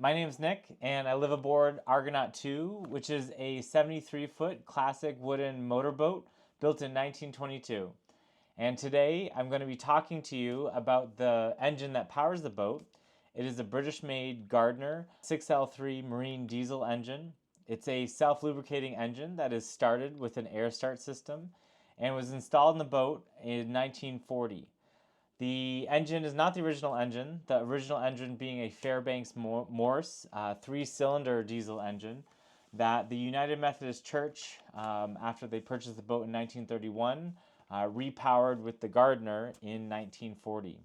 My name's Nick, and I live aboard Argonaut 2, which is a 73-foot classic wooden motorboat built in 1922. And today I'm going to be talking to you about the engine that powers the boat. It is a British-made Gardner 6L3 marine diesel engine. It's a self-lubricating engine that is started with an air start system and was installed in the boat in 1940. The engine is not the original engine being a Fairbanks Morse 3-cylinder diesel engine that the United Methodist Church, after they purchased the boat in 1931, repowered with the Gardner in 1940.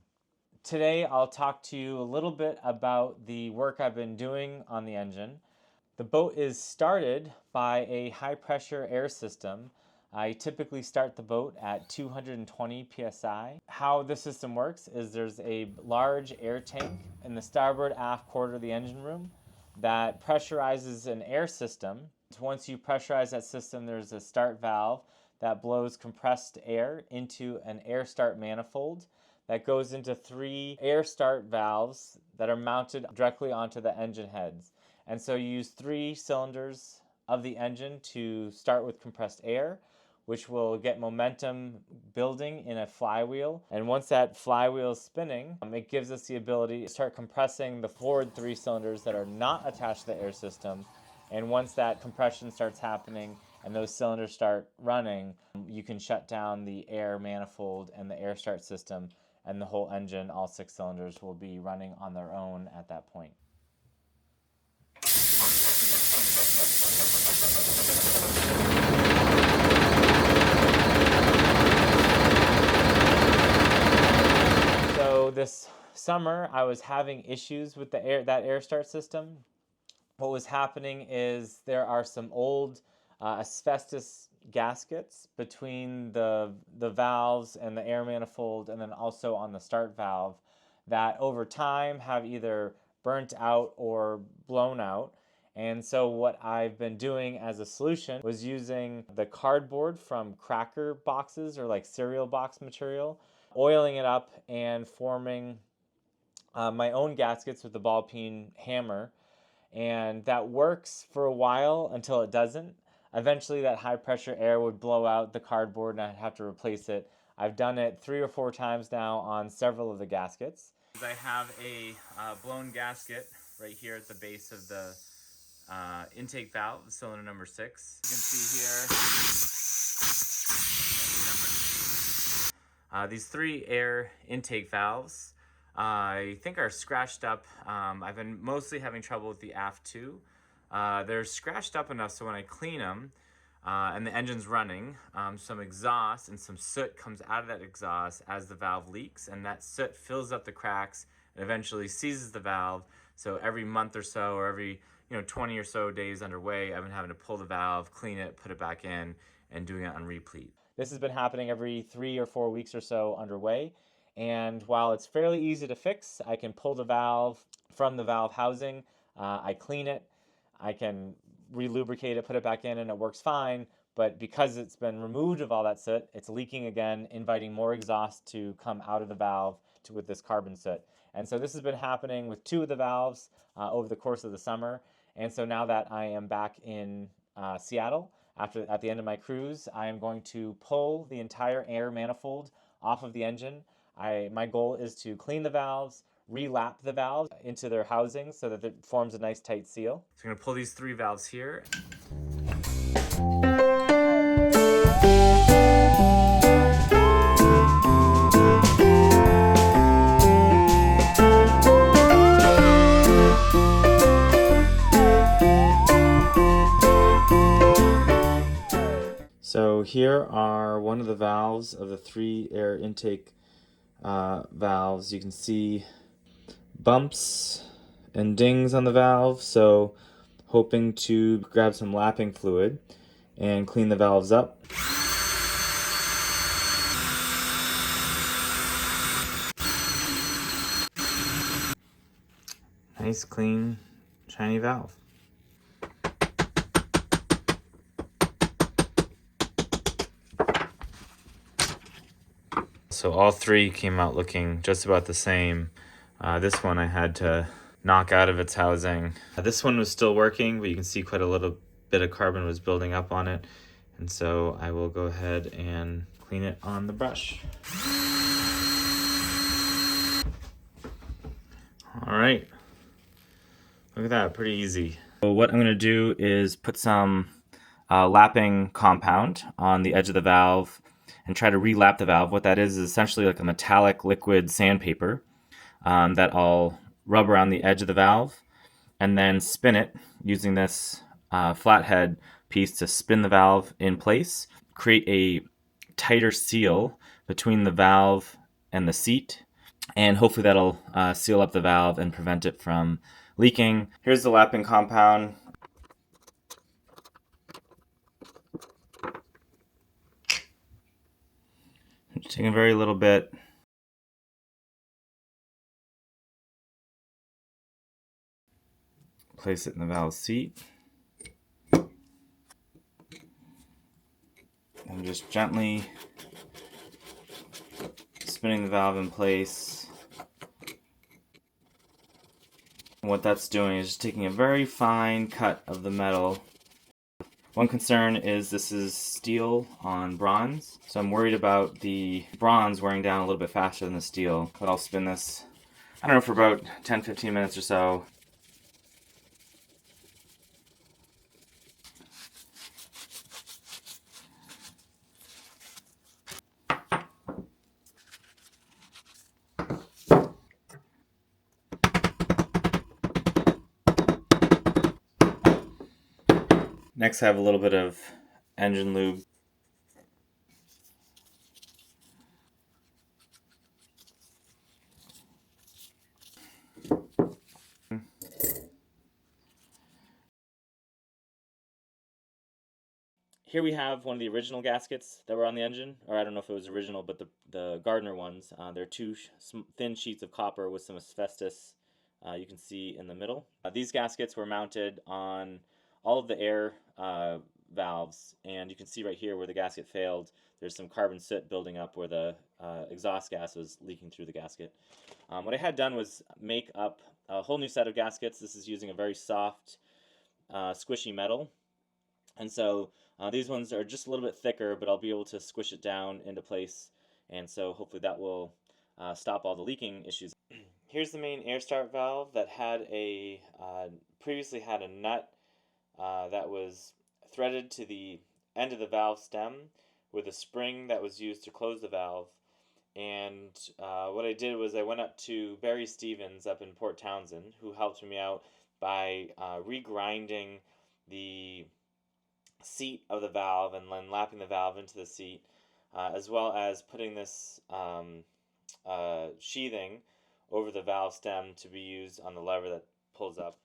Today I'll talk to you a little bit about the work I've been doing on the engine. The boat is started by a high-pressure air system. I typically start the boat at 220 psi. How this system works is there's a large air tank in the starboard aft quarter of the engine room that pressurizes an air system. Once you pressurize that system, there's a start valve that blows compressed air into an air start manifold that goes into 3 air start valves that are mounted directly onto the engine heads. And so you use 3 cylinders of the engine to start with compressed air, which will get momentum building in a flywheel. And once that flywheel is spinning, it gives us the ability to start compressing the forward 3 cylinders that are not attached to the air system. And once that compression starts happening and those cylinders start running, you can shut down the air manifold and the air start system, and the whole engine, all 6 cylinders, will be running on their own at that point. So this summer I was having issues with that air start system. What was happening is there are some old asbestos gaskets between the valves and the air manifold, and then also on the start valve, that over time have either burnt out or blown out. And so what I've been doing as a solution was using the cardboard from cracker boxes or like cereal box material, oiling it up and forming my own gaskets with the ball peen hammer. And that works for a while until it doesn't. Eventually that high pressure air would blow out the cardboard and I'd have to replace it. I've done it 3 or 4 times now on several of the gaskets. I have a blown gasket right here at the base of the intake valve, cylinder number 6. You can see here these 3 air intake valves I think are scratched up. I've been mostly having trouble with the aft 2. They're scratched up enough so when I clean them and the engine's running, some exhaust and some soot comes out of that exhaust as the valve leaks, and that soot fills up the cracks and eventually seizes the valve. So every month or so, or every 20 or so days underway, I've been having to pull the valve, clean it, put it back in, and doing it on replete. This has been happening every 3 or 4 weeks or so underway. And while it's fairly easy to fix, I can pull the valve from the valve housing, I clean it, I can re-lubricate it, put it back in, and it works fine. But because it's been removed of all that soot, it's leaking again, inviting more exhaust to come out of the valve with this carbon soot. And so this has been happening with 2 of the valves over the course of the summer. And so now that I am back in Seattle, at the end of my cruise, I am going to pull the entire air manifold off of the engine. My goal is to clean the valves, relap the valves into their housings so that it forms a nice tight seal. So I'm going to pull these 3 valves here. So here are one of the valves of the 3 air intake valves. You can see bumps and dings on the valve, so hoping to grab some lapping fluid and clean the valves up. Nice, clean, shiny valve. So all 3 came out looking just about the same. This one I had to knock out of its housing. This one was still working, but you can see quite a little bit of carbon was building up on it. And so I will go ahead and clean it on the brush. All right, look at that, pretty easy. So what I'm gonna do is put some lapping compound on the edge of the valve and try to relap the valve. What that is essentially like a metallic liquid sandpaper that I'll rub around the edge of the valve and then spin it using this flathead piece to spin the valve in place, create a tighter seal between the valve and the seat, and hopefully that'll seal up the valve and prevent it from leaking. Here's the lapping compound. Just taking a very little bit. Place it in the valve seat. And just gently spinning the valve in place. And what that's doing is just taking a very fine cut of the metal. One concern is this is steel on bronze, so I'm worried about the bronze wearing down a little bit faster than the steel. But I'll spin this, I don't know, for about 10-15 minutes or so. Next I have a little bit of engine lube. Here we have one of the original gaskets that were on the engine, or I don't know if it was original, but the Gardner ones. They're two thin sheets of copper with some asbestos you can see in the middle. These gaskets were mounted on all of the air valves, and you can see right here where the gasket failed, there's some carbon soot building up where the exhaust gas was leaking through the gasket. What I had done was make up a whole new set of gaskets. This is using a very soft, squishy metal. And so these ones are just a little bit thicker, but I'll be able to squish it down into place. And so hopefully that will stop all the leaking issues. Here's the main air start valve that had previously had a nut that was threaded to the end of the valve stem with a spring that was used to close the valve. And what I did was I went up to Barry Stevens up in Port Townsend, who helped me out by regrinding the seat of the valve and then lapping the valve into the seat, as well as putting this sheathing over the valve stem to be used on the lever that pulls up.